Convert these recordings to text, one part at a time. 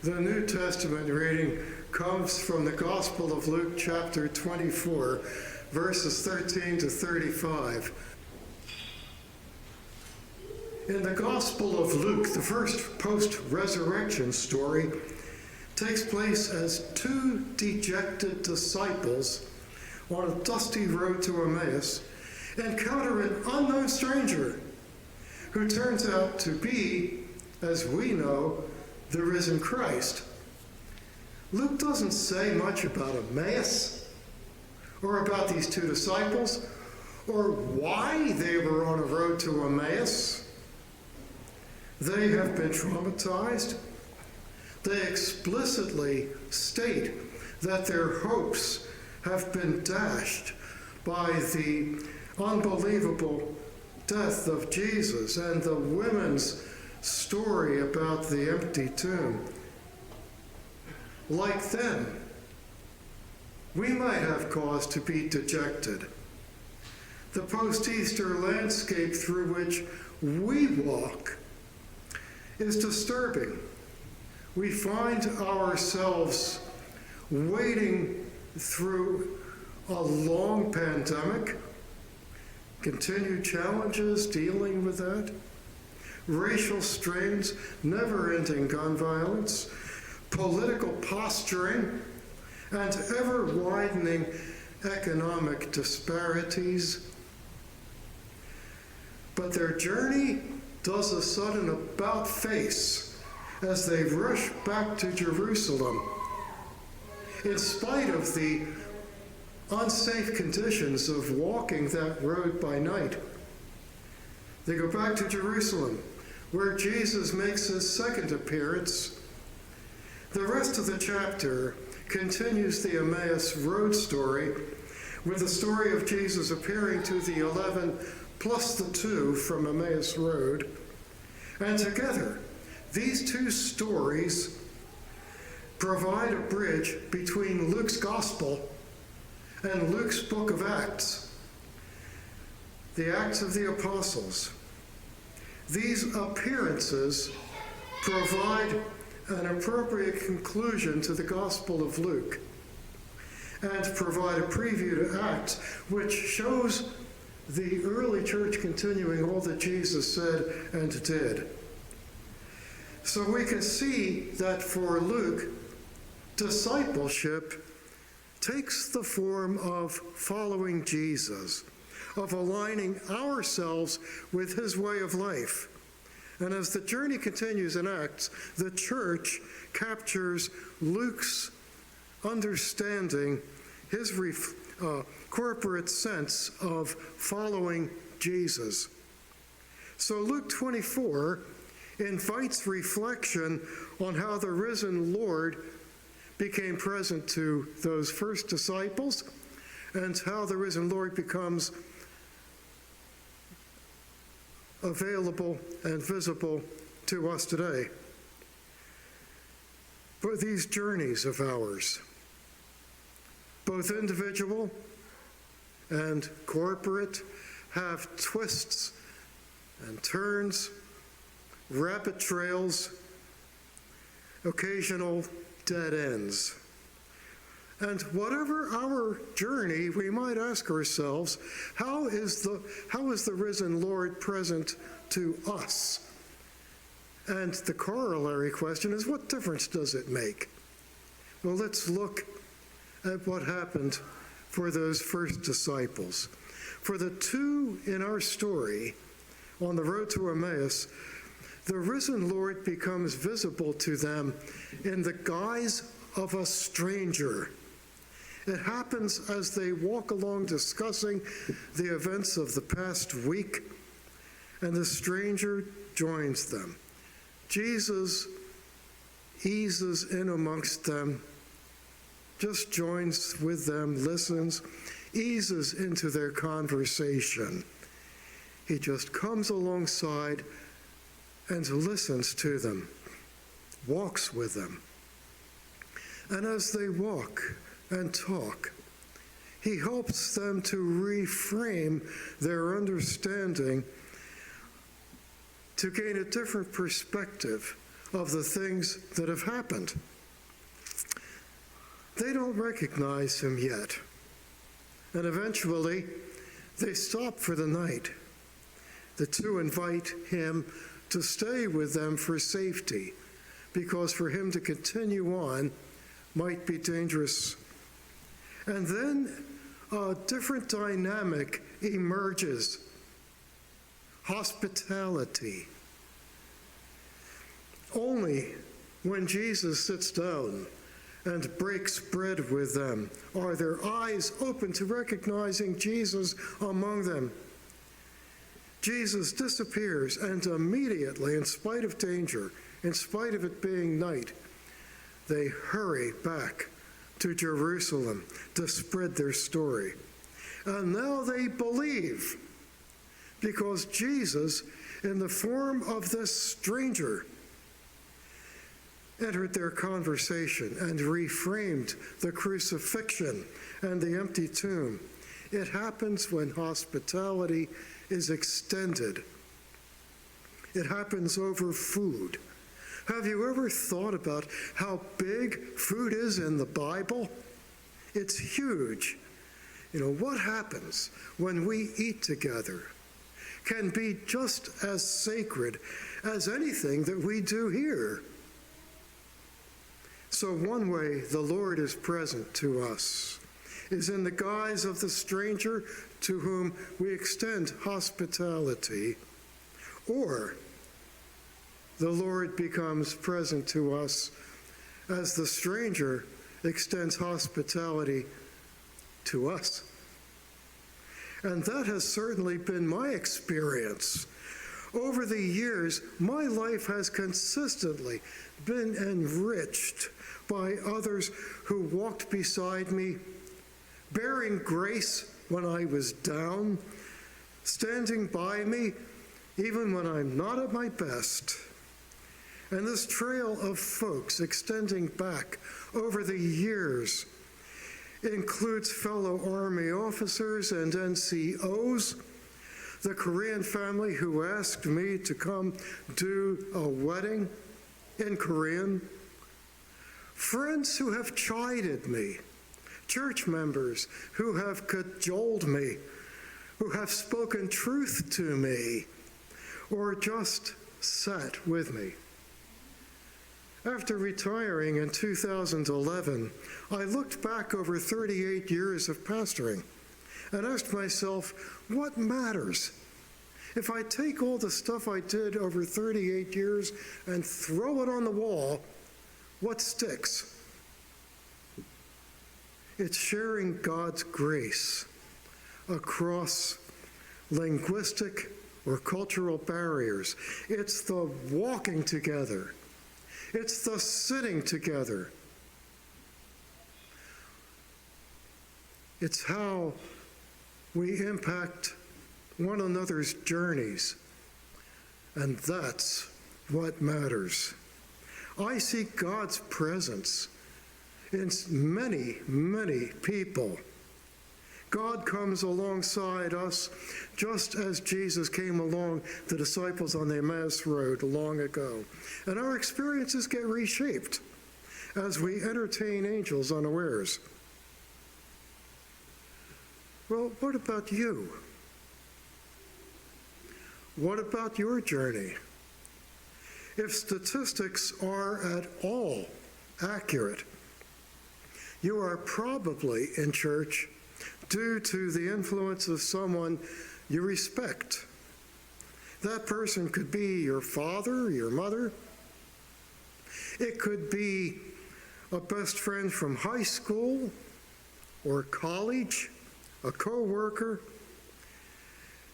The New Testament reading comes from the Gospel of Luke, chapter 24, verses 13 to 35. In the Gospel of Luke, the first post-resurrection story takes place as two dejected disciples on a dusty road to Emmaus encounter an unknown stranger who turns out to be, as we know, the risen Christ. Luke doesn't say much about Emmaus or about these two disciples or why they were on a road to Emmaus. They have been traumatized. They explicitly state that their hopes have been dashed by the unbelievable death of Jesus and the women's story about the empty tomb. Like them, we might have cause to be dejected. The post-Easter landscape through which we walk is disturbing. We find ourselves wading through a long pandemic, continued challenges dealing with that, racial strains, never-ending gun violence, political posturing, and ever-widening economic disparities. But their journey does a sudden about-face as they rush back to Jerusalem. In spite of the unsafe conditions of walking that road by night, they go back to Jerusalem, where Jesus makes his second appearance. The rest of the chapter continues the Emmaus Road story with the story of Jesus appearing to the 11 plus the 2 from Emmaus Road. And together, these two stories provide a bridge between Luke's Gospel and Luke's book of Acts, the Acts of the Apostles. These appearances provide an appropriate conclusion to the Gospel of Luke and provide a preview to Acts, which shows the early church continuing all that Jesus said and did. So we can see that for Luke, discipleship takes the form of following Jesus, of aligning ourselves with his way of life. And as the journey continues in Acts, the church captures Luke's understanding, his corporate sense of following Jesus. So Luke 24 invites reflection on how the risen Lord became present to those first disciples and how the risen Lord becomes available and visible to us today. But these journeys of ours, both individual and corporate, have twists and turns, rabbit trails, occasional dead ends. And whatever our journey, we might ask ourselves, how is the risen Lord present to us? And the corollary question is, what difference does it make? Well, let's look at what happened for those first disciples. For the two in our story, on the road to Emmaus, the risen Lord becomes visible to them in the guise of a stranger. It happens as they walk along discussing the events of the past week, and the stranger joins them. Jesus eases in amongst them, just joins with them, listens, eases into their conversation. He just comes alongside and listens to them, walks with them. And as they walk and talk, he helps them to reframe their understanding to gain a different perspective of the things that have happened. They don't recognize him yet. And eventually, they stop for the night. The two invite him to stay with them for safety, because for him to continue on might be dangerous. And then a different dynamic emerges: hospitality. Only when Jesus sits down and breaks bread with them are their eyes open to recognizing Jesus among them. Jesus disappears, and immediately, in spite of danger, in spite of it being night, they hurry back to Jerusalem to spread their story. And now they believe, because Jesus, in the form of this stranger, entered their conversation and reframed the crucifixion and the empty tomb. It happens when hospitality is extended. It happens over food. Have you ever thought about how big food is in the Bible? It's huge. What happens when we eat together can be just as sacred as anything that we do here. So one way the Lord is present to us is in the guise of the stranger to whom we extend hospitality, or the Lord becomes present to us as the stranger extends hospitality to us. And that has certainly been my experience. Over the years, my life has consistently been enriched by others who walked beside me, bearing grace when I was down, standing by me even when I'm not at my best. And this trail of folks extending back over the years includes fellow Army officers and NCOs, the Korean family who asked me to come do a wedding in Korean, friends who have chided me, church members who have cajoled me, who have spoken truth to me, or just sat with me. After retiring in 2011, I looked back over 38 years of pastoring and asked myself, what matters? If I take all the stuff I did over 38 years and throw it on the wall, what sticks? It's sharing God's grace across linguistic or cultural barriers. It's the walking together. It's the sitting together. It's how we impact one another's journeys. And that's what matters. I see God's presence in many, many people. God comes alongside us just as Jesus came along the disciples on the Emmaus Road long ago. And our experiences get reshaped as we entertain angels unawares. Well, what about you? What about your journey? If statistics are at all accurate, you are probably in church due to the influence of someone you respect. That person could be your father, your mother. It could be a best friend from high school or college, a coworker.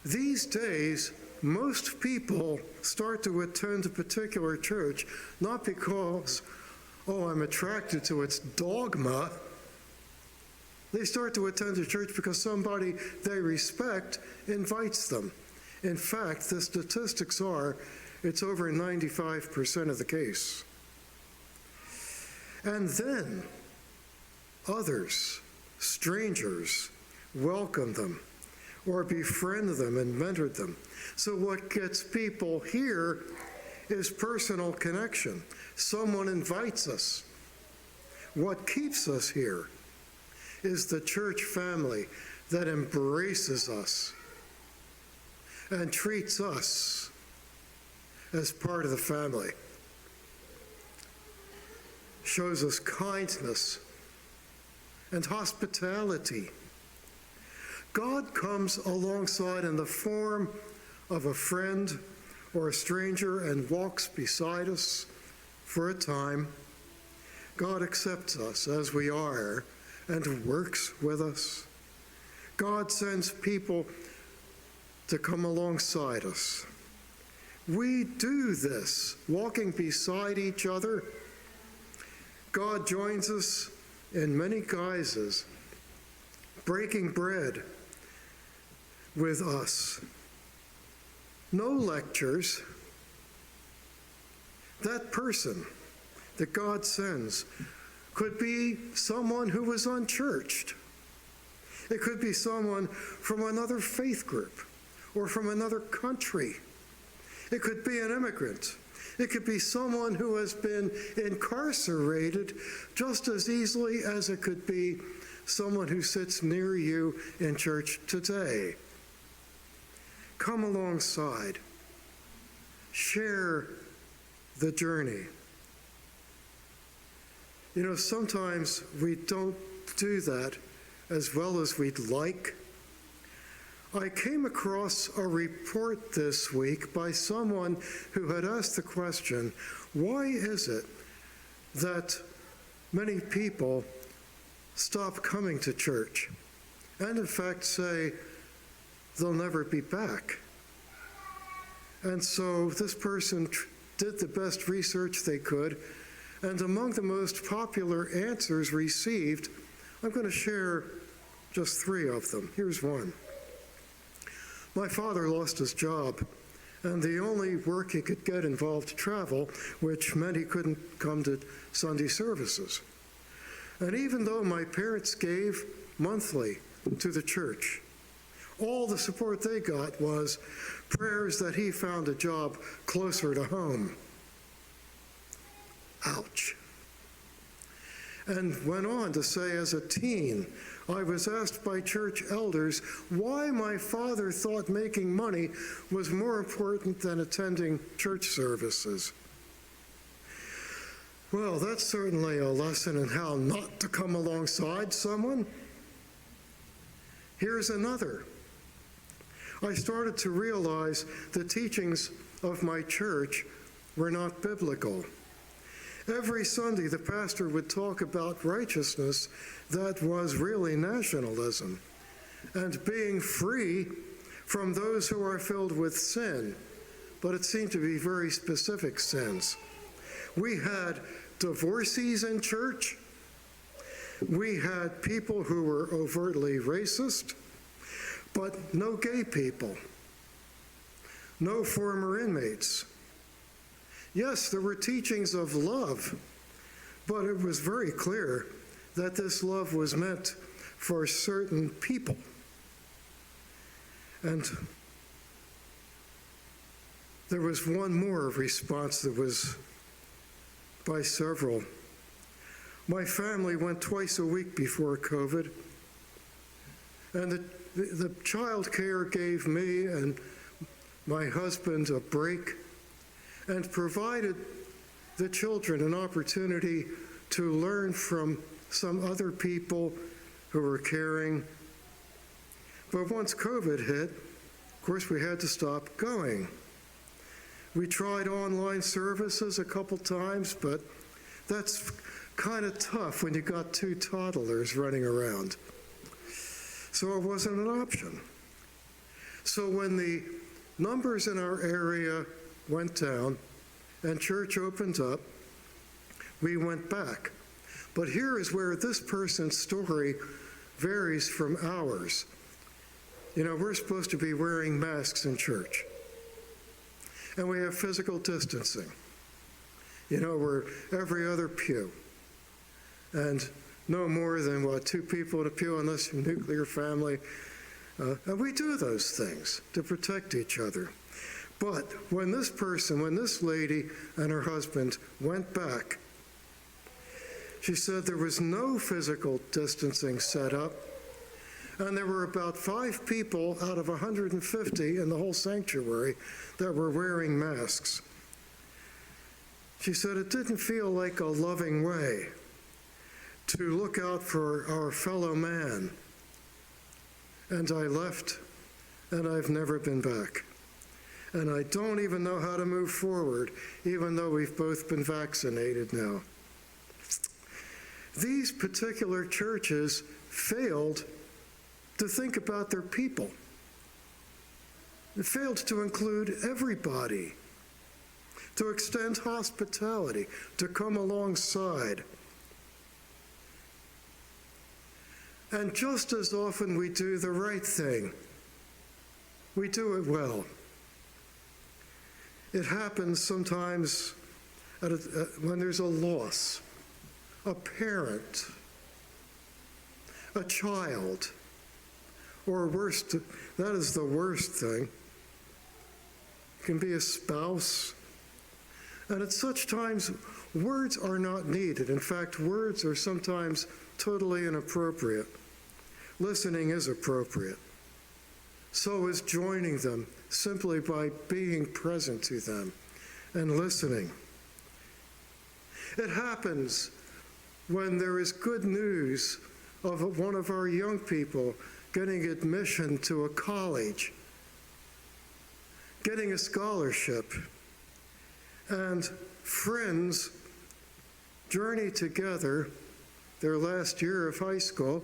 These days, most people start to attend a particular church not because, I'm attracted to its dogma. They start to attend a church because somebody they respect invites them. In fact, the statistics are it's over 95% of the case. And then others, strangers, welcome them or befriend them and mentor them. So what gets people here is personal connection. Someone invites us. What keeps us here is the church family that embraces us and treats us as part of the family. Shows us kindness and hospitality. God comes alongside in the form of a friend or a stranger and walks beside us for a time. God accepts us as we are and works with us. God sends people to come alongside us. We do this, walking beside each other. God joins us in many guises, breaking bread with us. No lectures. That person that God sends could be someone who was unchurched. It could be someone from another faith group or from another country. It could be an immigrant. It could be someone who has been incarcerated just as easily as it could be someone who sits near you in church today. Come alongside. Share the journey. You know, sometimes we don't do that as well as we'd like. I came across a report this week by someone who had asked the question, why is it that many people stop coming to church and in fact say they'll never be back? And so this person did the best research they could, and among the most popular answers received, I'm going to share just 3 of them. Here's one. My father lost his job, and the only work he could get involved travel, which meant he couldn't come to Sunday services. And even though my parents gave monthly to the church, all the support they got was prayers that he found a job closer to home. Ouch. And went on to say, as a teen, I was asked by church elders why my father thought making money was more important than attending church services. Well, that's certainly a lesson in how not to come alongside someone. Here's another. I started to realize the teachings of my church were not biblical. Every Sunday, the pastor would talk about righteousness that was really nationalism and being free from those who are filled with sin, but it seemed to be very specific sins. We had divorcees in church. We had people who were overtly racist, but no gay people, no former inmates. Yes, there were teachings of love, but it was very clear that this love was meant for certain people. And there was one more response that was by several. My family went twice a week before COVID, and the child care gave me and my husband a break and provided the children an opportunity to learn from some other people who were caring. But once COVID hit, of course, we had to stop going. We tried online services a couple times, but that's kind of tough when you got 2 toddlers running around. So it wasn't an option. So when the numbers in our area went down and church opened up, we went back. But here is where this person's story varies from ours. You know, we're supposed to be wearing masks in church, and we have physical distancing. You know, we're every other pew, and no more than, 2 people in a pew unless you're a nuclear family. And we do those things to protect each other. But when this lady and her husband went back, she said there was no physical distancing set up, and there were about 5 people out of 150 in the whole sanctuary that were wearing masks. She said it didn't feel like a loving way to look out for our fellow man. And I left, and I've never been back. And I don't even know how to move forward, even though we've both been vaccinated now. These particular churches failed to think about their people. It failed to include everybody, to extend hospitality, to come alongside. And just as often we do the right thing, we do it well. It happens sometimes when there's a loss, a parent, a child, or worse, that is the worst thing. It can be a spouse. And at such times, words are not needed. In fact, words are sometimes totally inappropriate. Listening is appropriate. So is joining them simply by being present to them and listening. It happens when there is good news of one of our young people getting admission to a college, getting a scholarship, and friends journey together their last year of high school,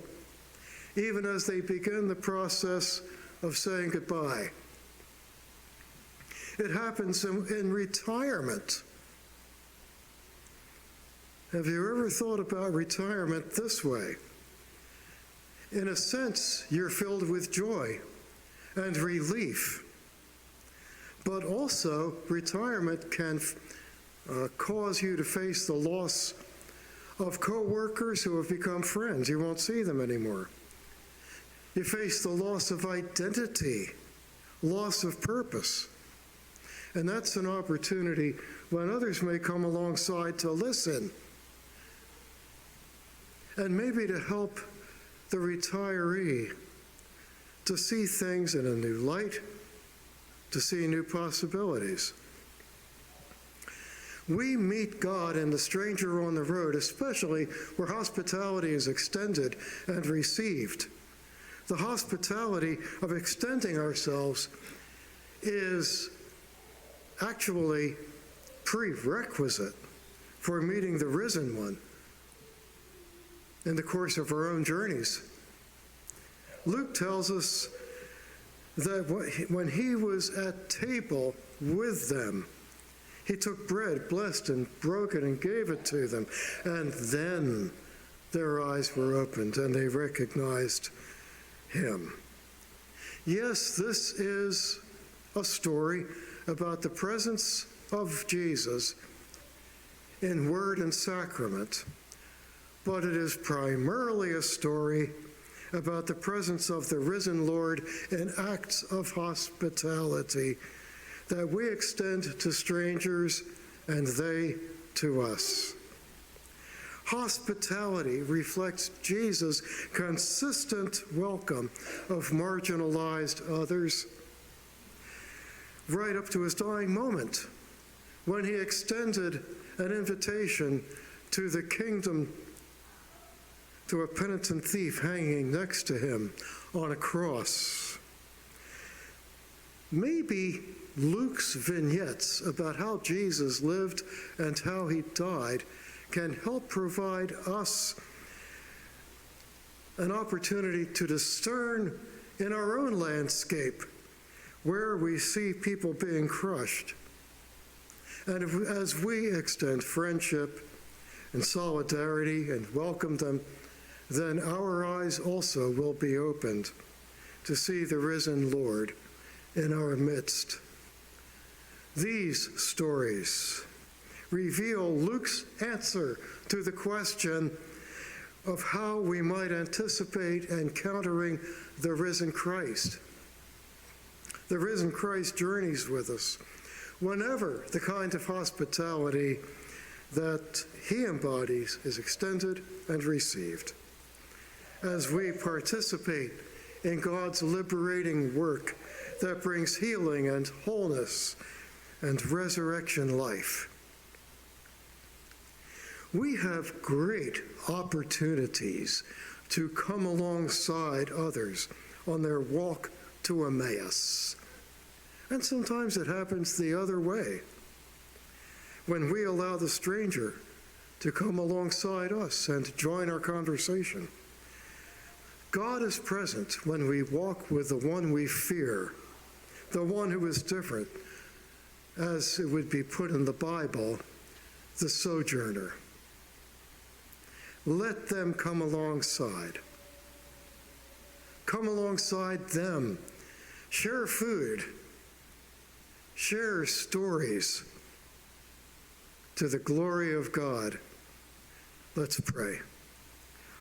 even as they begin the process of saying goodbye. It happens in retirement. Have you ever thought about retirement this way? In a sense, you're filled with joy and relief. But also, retirement can cause you to face the loss of co-workers who have become friends. You won't see them anymore. You face the loss of identity, loss of purpose. And that's an opportunity when others may come alongside to listen and maybe to help the retiree to see things in a new light, to see new possibilities. We meet God in the stranger on the road, especially where hospitality is extended and received. The hospitality of extending ourselves is actually prerequisite for meeting the risen one in the course of our own journeys. Luke tells us that when he was at table with them, he took bread, blessed and broke it, and gave it to them. And then their eyes were opened and they recognized him. Yes, this is a story about the presence of Jesus in word and sacrament, but it is primarily a story about the presence of the risen Lord in acts of hospitality that we extend to strangers and they to us. Hospitality reflects Jesus' consistent welcome of marginalized others right up to his dying moment when he extended an invitation to the kingdom to a penitent thief hanging next to him on a cross. Maybe Luke's vignettes about how Jesus lived and how he died can help provide us an opportunity to discern in our own landscape where we see people being crushed. And as we extend friendship and solidarity and welcome them, then our eyes also will be opened to see the risen Lord in our midst. These stories reveal Luke's answer to the question of how we might anticipate encountering the risen Christ. the risen Christ journeys with us, whenever the kind of hospitality that he embodies is extended and received. As we participate in God's liberating work that brings healing and wholeness and resurrection life, we have great opportunities to come alongside others on their walk to Emmaus. And sometimes it happens the other way, when we allow the stranger to come alongside us and join our conversation. God is present when we walk with the one we fear, the one who is different, as it would be put in the Bible, the sojourner. Let them come alongside. Come alongside them. Share food. Share stories to the glory of God. Let's pray.